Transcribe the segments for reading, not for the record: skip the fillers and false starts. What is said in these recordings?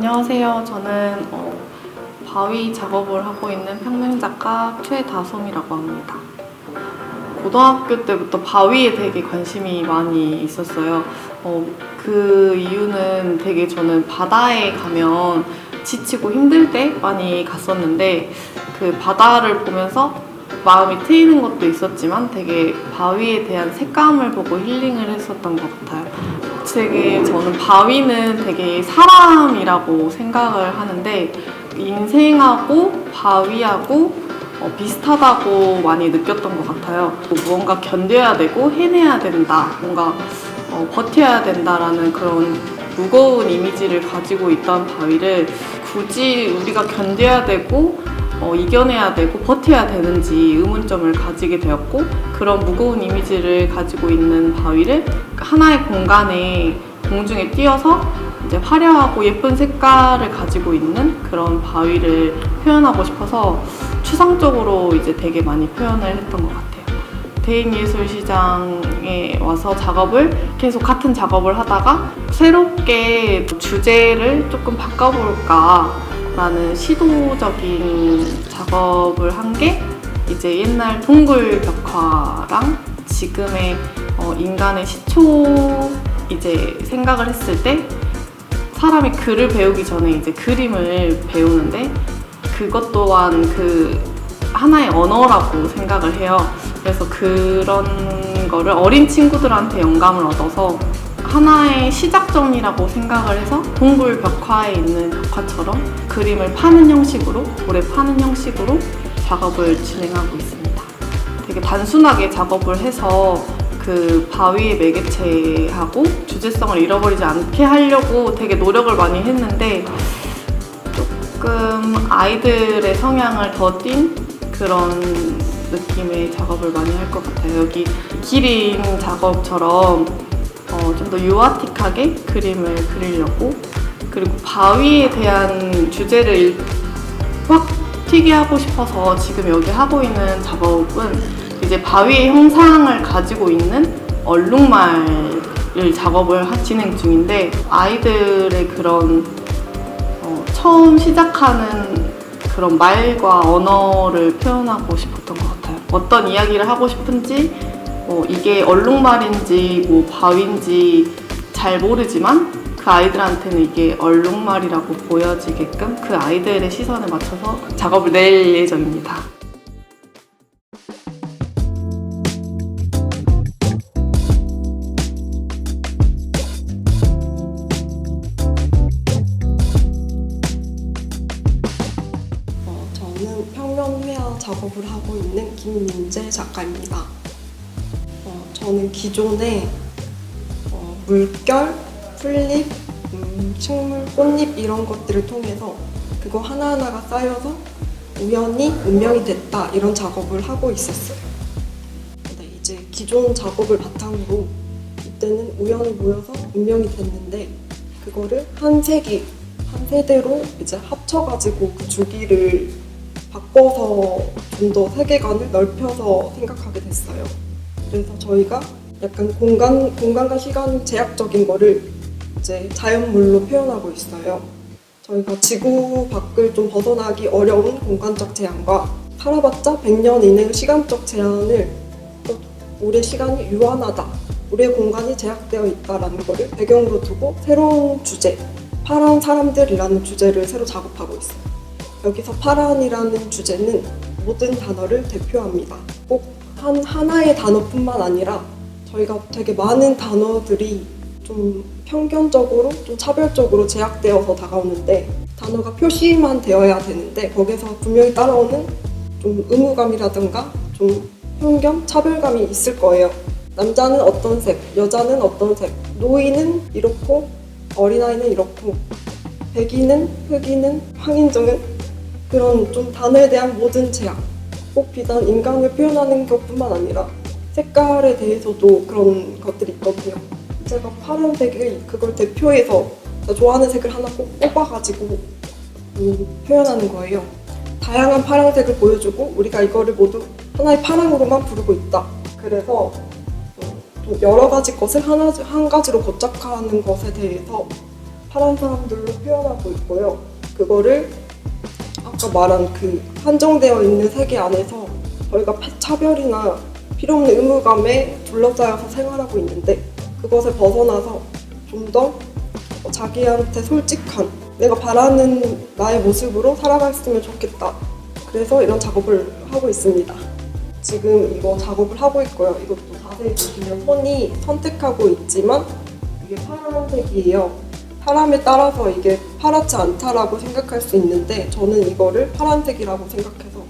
안녕하세요. 저는 바위 작업을 하고 있는 평명작가 최다솜이라고 합니다. 고등학교 때부터 바위에 되게 관심이 많이 있었어요. 그 이유는 되게 저는 바다에 가면 지치고 힘들 때 많이 갔었는데 그 바다를 보면서 마음이 트이는 것도 있었지만 되게 바위에 대한 색감을 보고 힐링을 했었던 것 같아요. 되게 저는 바위는 되게 사람이라고 생각을 하는데 인생하고 바위하고 비슷하다고 많이 느꼈던 것 같아요. 무언가 견뎌야 되고 해내야 된다, 뭔가 버텨야 된다라는 그런 무거운 이미지를 가지고 있던 바위를 굳이 우리가 견뎌야 되고 이겨내야 되고 버텨야 되는지 의문점을 가지게 되었고, 그런 무거운 이미지를 가지고 있는 바위를 하나의 공간에 공중에 띄어서 이제 화려하고 예쁜 색깔을 가지고 있는 그런 바위를 표현하고 싶어서 추상적으로 이제 되게 많이 표현을 했던 것 같아요. 대인예술시장에 와서 계속 같은 작업을 하다가 새롭게 주제를 조금 바꿔볼까 라는 시도적인 작업을 한 게 이제 옛날 동굴 벽화랑 지금의 인간의 시초 이제 생각을 했을 때, 사람이 글을 배우기 전에 이제 그림을 배우는데 그것 또한 그 하나의 언어라고 생각을 해요. 그래서 그런 거를 어린 친구들한테 영감을 얻어서 하나의 시작점이라고 생각을 해서 동굴 벽화에 있는 벽화처럼 그림을 파는 형식으로, 돌에 파는 형식으로 작업을 진행하고 있습니다. 되게 단순하게 작업을 해서 그 바위의 매개체하고 주제성을 잃어버리지 않게 하려고 되게 노력을 많이 했는데 조금 아이들의 성향을 더 띈 그런 느낌의 작업을 많이 할 것 같아요. 여기 기린 작업처럼 좀 더 유아틱하게 그림을 그리려고, 그리고 바위에 대한 주제를 확 튀게 하고 싶어서 지금 여기 하고 있는 작업은 이제 바위의 형상을 가지고 있는 얼룩말을 작업을 진행 중인데, 아이들의 그런 처음 시작하는 그런 말과 언어를 표현하고 싶었던 것 같아요. 어떤 이야기를 하고 싶은지, 이게 얼룩말인지 바위인지 잘 모르지만 그 아이들한테는 이게 얼룩말이라고 보여지게끔 그 아이들의 시선에 맞춰서 작업을 낼 예정입니다. 저는 평면회화 작업을 하고 있는 김민재 작가입니다. 저는 기존에 물결, 풀잎, 식물, 꽃잎 이런 것들을 통해서 그거 하나하나가 쌓여서 우연히 운명이 됐다, 이런 작업을 하고 있었어요. 근데 이제 기존 작업을 바탕으로 이때는 우연히 모여서 운명이 됐는데, 그거를 한 세대로 이제 합쳐가지고 그 주기를 바꿔서 좀 더 세계관을 넓혀서 생각하게 됐어요. 그래서 저희가 약간 공간과 시간 제약적인 거를 이제 자연물로 표현하고 있어요. 저희가 지구 밖을 좀 벗어나기 어려운 공간적 제한과 살아봤자 100년 이내의 시간적 제한을, 또 우리의 시간이 유한하다, 우리의 공간이 제약되어 있다라는 거를 배경으로 두고 새로운 주제, 파란 사람들이라는 주제를 새로 작업하고 있어요. 여기서 파란이라는 주제는 모든 단어를 대표합니다. 꼭 하나의 단어뿐만 아니라 저희가 되게 많은 단어들이 좀 편견적으로, 좀 차별적으로 제약되어서 다가오는데, 단어가 표시만 되어야 되는데 거기서 분명히 따라오는 좀 의무감이라든가 좀 편견, 차별감이 있을 거예요. 남자는 어떤 색, 여자는 어떤 색, 노인은 이렇고 어린아이는 이렇고, 백인은, 흑인은, 황인종은, 그런 좀 단어에 대한 모든 제약, 꼭 비단 인간을 표현하는 것뿐만 아니라 색깔에 대해서도 그런 것들이 있거든요. 제가 파란색을 그걸 대표해서 제가 좋아하는 색을 하나 꼭 뽑아가지고 표현하는 거예요. 다양한 파란색을 보여주고 우리가 이거를 모두 하나의 파랑으로만 부르고 있다. 그래서 좀 여러 가지 것을 한 가지로 고착화하는 것에 대해서 파란 사람들로 표현하고 있고요. 그거를 아까 말한 그 한정되어 있는 세계 안에서 저희가 차별이나 필요 없는 의무감에 둘러싸여서 생활하고 있는데 그것을 벗어나서 좀 더 자기한테 솔직한 내가 바라는 나의 모습으로 살아갔으면 좋겠다. 그래서 이런 작업을 하고 있습니다. 지금 이거 작업을 하고 있고요. 이것도 자세히 보시면 손이 선택하고 있지만 이게 파란색이에요. 사람에 따라서 이게 파랗지 않다라고 생각할 수 있는데 저는 이거를 파란색이라고 생각해서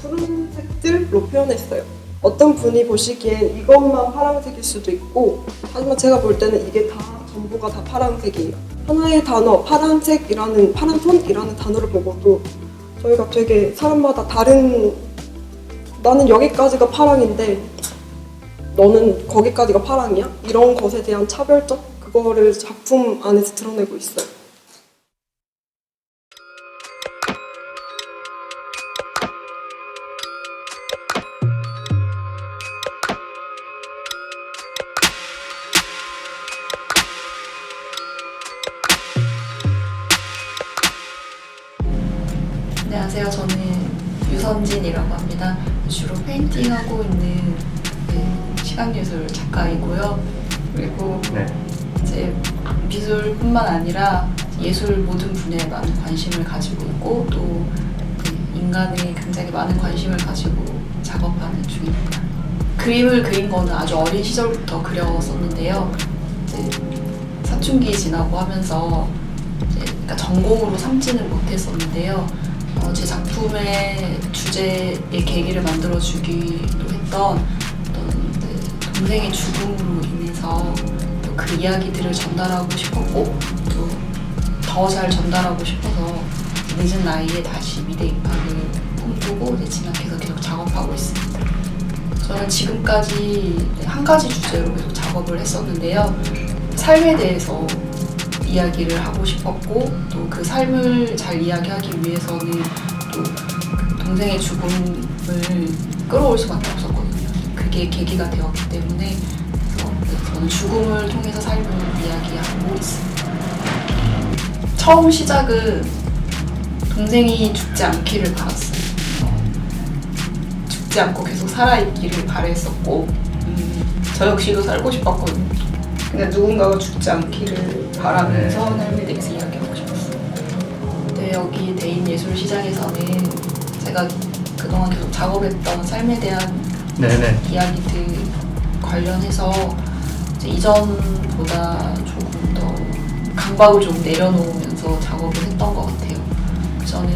푸른색들로 표현했어요. 어떤 분이 보시기엔 이것만 파란색일 수도 있고 하지만 제가 볼 때는 이게 다 전부가 다 파란색이에요. 하나의 단어, 파란색이라는, 파란손이라는 단어를 보고도 저희가 되게 사람마다 다른 나는 여기까지가 파랑인데 너는 거기까지가 파랑이야? 이런 것에 대한 차별점? 그거를 작품 안에서 드러내고 있어요. 안녕하세요. 저는 유선진이라고 합니다. 주로 페인팅하고 있는 시각예술 작가이고요. 그리고 이제 미술뿐만 아니라 예술 모든 분야에 많은 관심을 가지고 있고 또 인간에 굉장히 많은 관심을 가지고 작업하는 중입니다. 그림을 그린 거는 아주 어린 시절부터 그렸었는데요. 이제 사춘기 지나고 하면서 그러니까 전공으로 삼지는 못했었는데요. 제 작품의 주제의 계기를 만들어주기도 했던 어떤 동생의 죽음으로 인해서 또 그 이야기들을 전달하고 싶었고 또 더 잘 전달하고 싶어서 늦은 나이에 다시 미대 입학을 꿈꾸고 진학해서 계속 작업하고 있습니다. 저는 지금까지 한 가지 주제로 계속 작업을 했었는데요. 삶에 대해서 이야기를 하고 싶었고 또 그 삶을 잘 이야기하기 위해서는 또 동생의 죽음을 끌어올 수밖에 없었거든요. 그게 계기가 되었기 때문에 저는 죽음을 통해서 삶을 이야기하고 있습니다. 처음 시작은 동생이 죽지 않기를 바랐어요. 죽지 않고 계속 살아있기를 바랬었고 저 역시도 살고 싶었거든요. 근데 누군가가 죽지 않기를 바라면서 삶에 대해서 이야기하고 싶었어요. 근데 여기 대인예술시장에서는 제가 그동안 계속 작업했던 삶에 대한 이야기들 관련해서 이제 이전보다 조금 더 강박을 좀 내려놓으면서 작업을 했던 것 같아요. 저는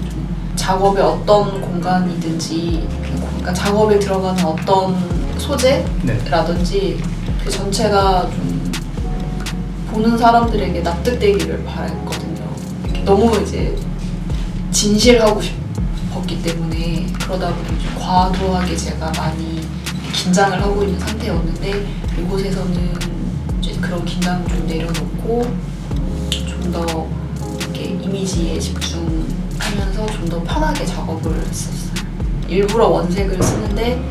좀 작업의 어떤 공간이든지 그러니까 작업에 들어가는 어떤 소재라든지 그 전체가 좀 보는 사람들에게 납득되기를 바랬거든요. 너무 이제 진실하고 싶었기 때문에 그러다 보니 좀 과도하게 제가 많이 긴장을 하고 있는 상태였는데 이곳에서는 이제 그런 긴장을 좀 내려놓고 좀 더 이렇게 이미지에 집중하면서 좀 더 편하게 작업을 했었어요. 일부러 원색을 쓰는데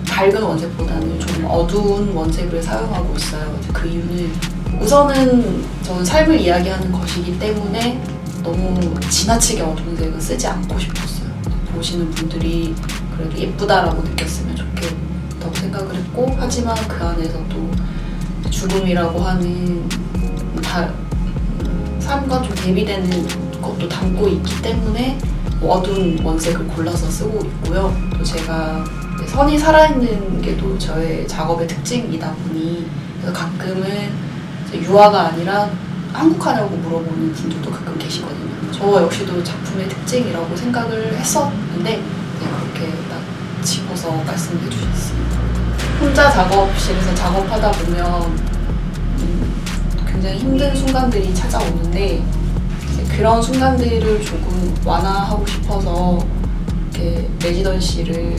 밝은 원색보다는 좀 어두운 원색을 사용하고 있어요. 그 이유는 우선은 저는 삶을 이야기하는 것이기 때문에 너무 지나치게 어두운 색은 쓰지 않고 싶었어요. 보시는 분들이 그래도 예쁘다라고 느꼈으면 좋겠다고 생각을 했고 하지만 그 안에서도 죽음이라고 하는 삶과 좀 대비되는 것도 담고 있기 때문에 어두운 원색을 골라서 쓰고 있고요. 또 제가 선이 살아있는 게 또 저의 작업의 특징이다 보니 그래서 가끔은 유화가 아니라 한국화냐고 물어보는 분들도 가끔 계시거든요. 저 역시도 작품의 특징이라고 생각을 했었는데 그렇게 딱 짚어서 말씀해 주셨습니다. 혼자 작업실에서 작업하다 보면 굉장히 힘든 순간들이 찾아오는데 그런 순간들을 조금 완화하고 싶어서 이렇게 레지던시를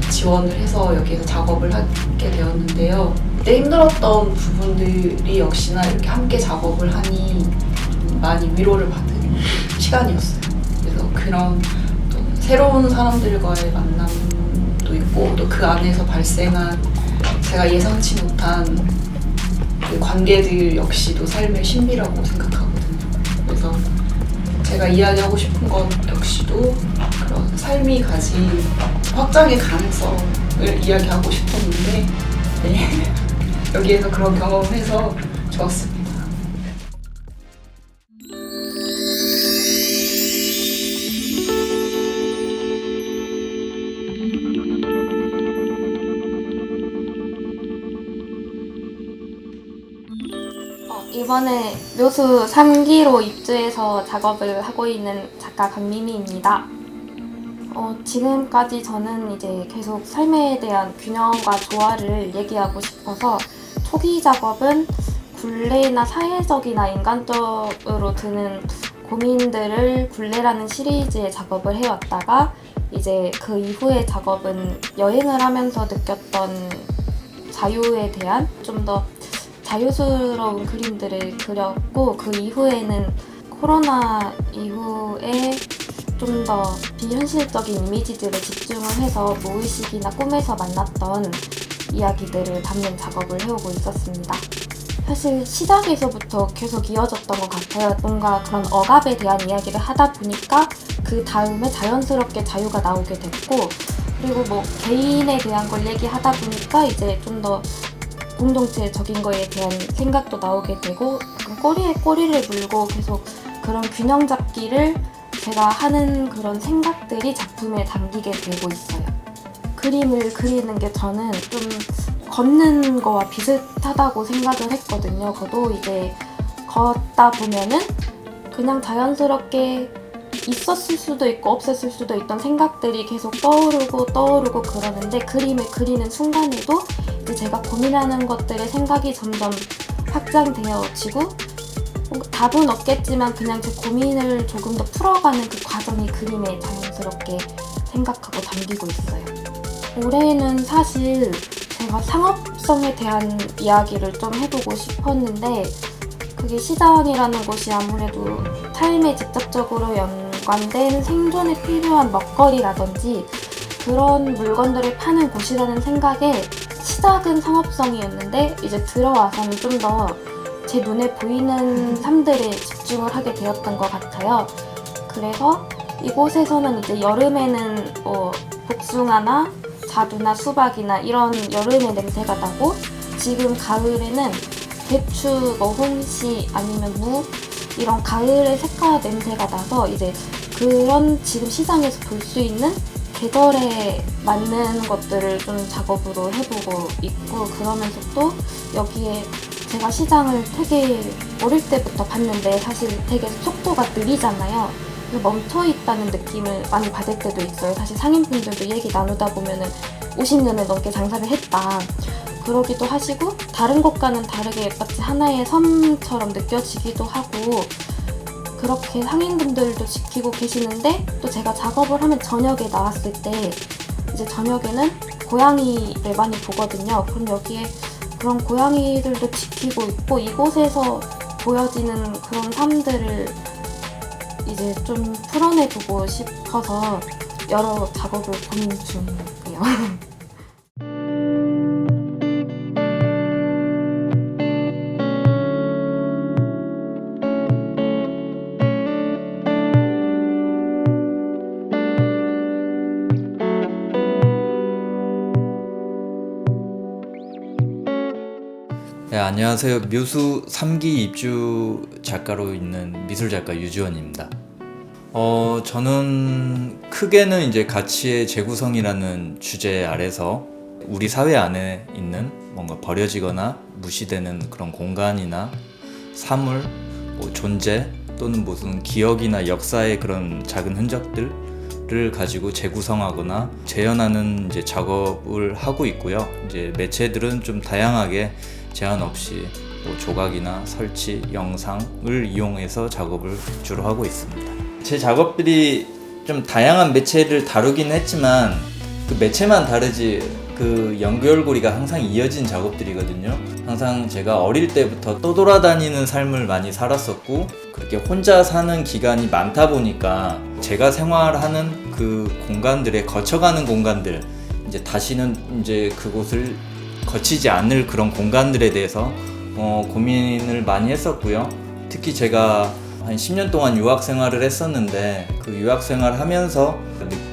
지원을 해서 여기에서 작업을 하게 되었는데요. 그때 힘들었던 부분들이 역시나 이렇게 함께 작업을 하니 좀 많이 위로를 받은 시간이었어요. 그래서 그런 또 새로운 사람들과의 만남도 있고 또 그 안에서 발생한 제가 예상치 못한 그 관계들 역시도 삶의 신비라고 생각하거든요. 그래서 제가 이야기하고 싶은 것 역시도 그런 삶이 가진 확장의 가능성을 이야기하고 싶었는데 네. 여기에서 그런 경험을 해서 좋았습니다. 이번에 묘수 3기로 입주해서 작업을 하고 있는 작가 강미미입니다. 지금까지 저는 이제 계속 삶에 대한 균형과 조화를 얘기하고 싶어서 초기 작업은 굴레나 사회적이나 인간적으로 드는 고민들을 굴레라는 시리즈의 작업을 해왔다가 이제 그 이후의 작업은 여행을 하면서 느꼈던 자유에 대한 좀 더 자유스러운 그림들을 그렸고 그 이후에는 코로나 이후에 좀 더 비현실적인 이미지들에 집중을 해서 무의식이나 꿈에서 만났던 이야기들을 담는 작업을 해오고 있었습니다. 사실 시작에서부터 계속 이어졌던 것 같아요. 뭔가 그런 억압에 대한 이야기를 하다 보니까 그 다음에 자연스럽게 자유가 나오게 됐고 그리고 뭐 개인에 대한 걸 얘기하다 보니까 이제 좀 더 공동체적인 거에 대한 생각도 나오게 되고 꼬리에 꼬리를 물고 계속 그런 균형 잡기를 제가 하는 그런 생각들이 작품에 담기게 되고 있어요. 그림을 그리는 게 저는 좀 걷는 거와 비슷하다고 생각을 했거든요. 저도 이제 걷다 보면은 그냥 자연스럽게 있었을 수도 있고 없었을 수도 있던 생각들이 계속 떠오르고 그러는데 그림을 그리는 순간에도 이제 제가 고민하는 것들의 생각이 점점 확장되어지고 답은 없겠지만 그냥 제 고민을 조금 더 풀어가는 그 과정이 그림에 자연스럽게 생각하고 담기고 있어요. 올해는 사실 제가 상업성에 대한 이야기를 좀 해보고 싶었는데 그게 시장이라는 곳이 아무래도 삶에 직접적으로 연관된 생존에 필요한 먹거리라든지 그런 물건들을 파는 곳이라는 생각에 시작은 상업성이었는데 이제 들어와서는 좀 더 제 눈에 보이는 삶들에 집중을 하게 되었던 것 같아요. 그래서 이곳에서는 이제 여름에는 복숭아나 자두나 수박이나 이런 여름의 냄새가 나고 지금 가을에는 배추, 홍시 아니면 무 이런 가을의 색깔 냄새가 나서 이제 그런 지금 시장에서 볼 수 있는 계절에 맞는 것들을 좀 작업으로 해보고 있고 그러면서 또 여기에 제가 시장을 되게 어릴 때부터 봤는데 사실 되게 속도가 느리잖아요. 멈춰있다는 느낌을 많이 받을 때도 있어요. 사실 상인분들도 얘기 나누다 보면은 50년을 넘게 장사를 했다. 그러기도 하시고 다른 곳과는 다르게 마치 하나의 섬처럼 느껴지기도 하고 그렇게 상인분들도 지키고 계시는데 또 제가 작업을 하면 저녁에 나왔을 때 이제 저녁에는 고양이를 많이 보거든요. 그럼 여기에 그런 고양이들도 지키고 있고 이곳에서 보여지는 그런 삶들을 이제 좀 풀어내보고 싶어서 여러 작업을 고민 중이에요. 네, 안녕하세요. 묘수 3기 입주 작가로 있는 미술작가 유지원입니다. 저는 크게는 이제 가치의 재구성이라는 주제 아래서 우리 사회 안에 있는 뭔가 버려지거나 무시되는 그런 공간이나 사물, 존재 또는 무슨 기억이나 역사의 그런 작은 흔적들을 가지고 재구성하거나 재현하는 이제 작업을 하고 있고요. 이제 매체들은 좀 다양하게 제한 없이 조각이나 설치, 영상을 이용해서 작업을 주로 하고 있습니다. 제 작업들이 좀 다양한 매체를 다루긴 했지만 그 매체만 다르지 그 연결고리가 항상 이어진 작업들이거든요. 항상 제가 어릴 때부터 떠돌아다니는 삶을 많이 살았었고 그렇게 혼자 사는 기간이 많다 보니까 제가 생활하는 그 공간들에 거쳐가는 공간들 이제 다시는 이제 그곳을 거치지 않을 그런 공간들에 대해서 고민을 많이 했었고요. 특히 제가 한 10년 동안 유학 생활을 했었는데 그 유학 생활 하면서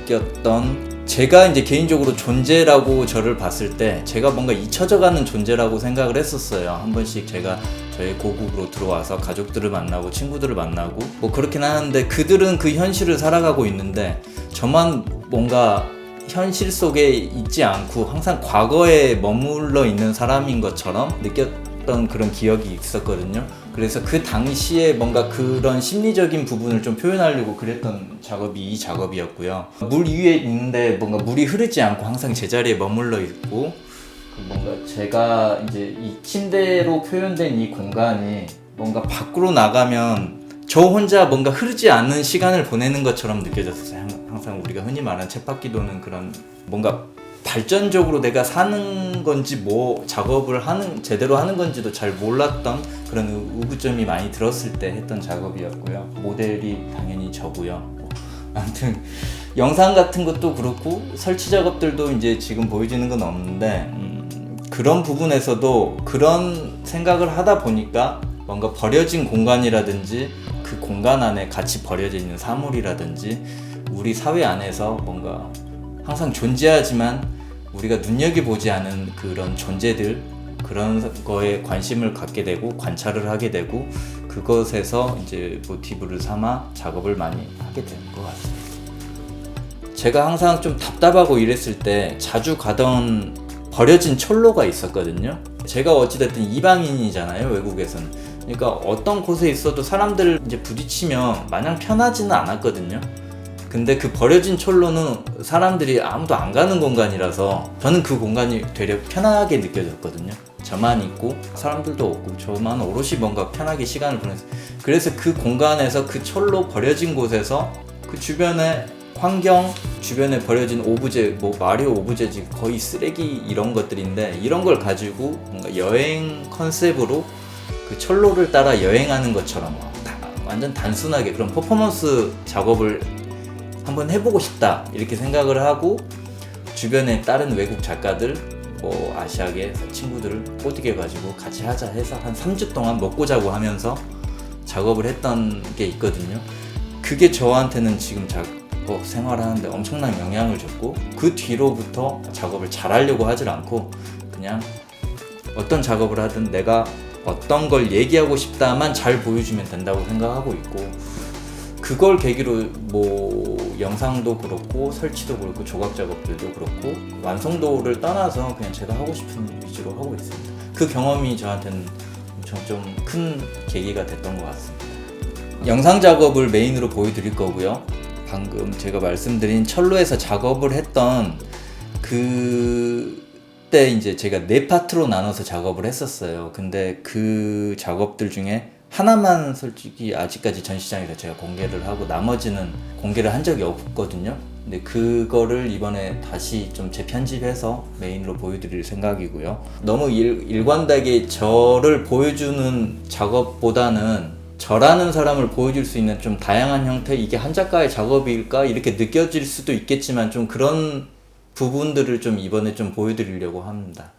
느꼈던, 제가 이제 개인적으로 존재라고 저를 봤을 때 제가 뭔가 잊혀져가는 존재라고 생각을 했었어요. 한 번씩 제가 저희 고국으로 들어와서 가족들을 만나고 친구들을 만나고 뭐 그렇긴 하는데 그들은 그 현실을 살아가고 있는데 저만 뭔가 현실 속에 있지 않고 항상 과거에 머물러 있는 사람인 것처럼 느꼈던 그런 기억이 있었거든요. 그래서 그 당시에 뭔가 그런 심리적인 부분을 좀 표현하려고 그랬던 작업이 이 작업이었고요. 물 위에 있는데 뭔가 물이 흐르지 않고 항상 제자리에 머물러 있고, 뭔가 제가 이제 이 침대로 표현된 이 공간이 뭔가 밖으로 나가면 저 혼자 뭔가 흐르지 않는 시간을 보내는 것처럼 느껴졌어요. 항상 우리가 흔히 말하는 쳇바퀴 도는 그런, 뭔가 발전적으로 내가 사는 건지 뭐 작업을 제대로 하는 건지도 잘 몰랐던 그런 의구점이 많이 들었을 때 했던 작업이었고요. 모델이 당연히 저고요. 아무튼 영상 같은 것도 그렇고 설치 작업들도 이제 지금 보여지는 건 없는데 그런 부분에서도 그런 생각을 하다 보니까 뭔가 버려진 공간이라든지 그 공간 안에 같이 버려져 있는 사물이라든지 우리 사회 안에서 뭔가 항상 존재하지만 우리가 눈여겨보지 않은 그런 존재들, 그런 거에 관심을 갖게 되고 관찰을 하게 되고 그것에서 이제 모티브를 삼아 작업을 많이 하게 된 것 같습니다. 제가 항상 좀 답답하고 이랬을 때 자주 가던 버려진 철로가 있었거든요. 제가 어찌됐든 이방인이잖아요, 외국에서는. 그러니까 어떤 곳에 있어도 사람들 이제 부딪히면 마냥 편하지는 않았거든요. 근데 그 버려진 철로는 사람들이 아무도 안 가는 공간이라서 저는 그 공간이 되려 편하게 느껴졌거든요. 저만 있고 사람들도 없고 저만 오롯이 뭔가 편하게 시간을 보냈어요. 그래서 그 공간에서 그 철로 버려진 곳에서 그 주변의 환경, 주변에 버려진 오브제, 뭐 마리오 오브제지 거의 쓰레기 이런 것들인데 이런 걸 가지고 뭔가 여행 컨셉으로 그 철로를 따라 여행하는 것처럼 완전 단순하게 그런 퍼포먼스 작업을 한번 해보고 싶다 이렇게 생각을 하고 주변에 다른 외국 작가들 뭐 아시아계 친구들을 꼬드겨 가지고 같이 하자 해서 한 3주 동안 먹고 자고 하면서 작업을 했던 게 있거든요. 그게 저한테는 지금 작업 생활하는데 엄청난 영향을 줬고 그 뒤로부터 작업을 잘하려고 하질 않고 그냥 어떤 작업을 하든 내가 어떤 걸 얘기하고 싶다만 잘 보여주면 된다고 생각하고 있고 그걸 계기로 뭐 영상도 그렇고 설치도 그렇고 조각 작업들도 그렇고 완성도를 떠나서 그냥 제가 하고 싶은 위주로 하고 있습니다. 그 경험이 저한테는 엄청 좀 큰 계기가 됐던 것 같습니다. 영상 작업을 메인으로 보여드릴 거고요. 방금 제가 말씀드린 철로에서 작업을 했던 그때 이제 제가 4파트로 나눠서 작업을 했었어요. 근데 그 작업들 중에 하나만 솔직히 아직까지 전시장에서 제가 공개를 하고 나머지는 공개를 한 적이 없거든요. 근데 그거를 이번에 다시 좀 재편집해서 메인으로 보여드릴 생각이고요. 너무 일관되게 저를 보여주는 작업보다는 저라는 사람을 보여줄 수 있는 좀 다양한 형태, 이게 한 작가의 작업일까 이렇게 느껴질 수도 있겠지만 좀 그런 부분들을 좀 이번에 좀 보여드리려고 합니다.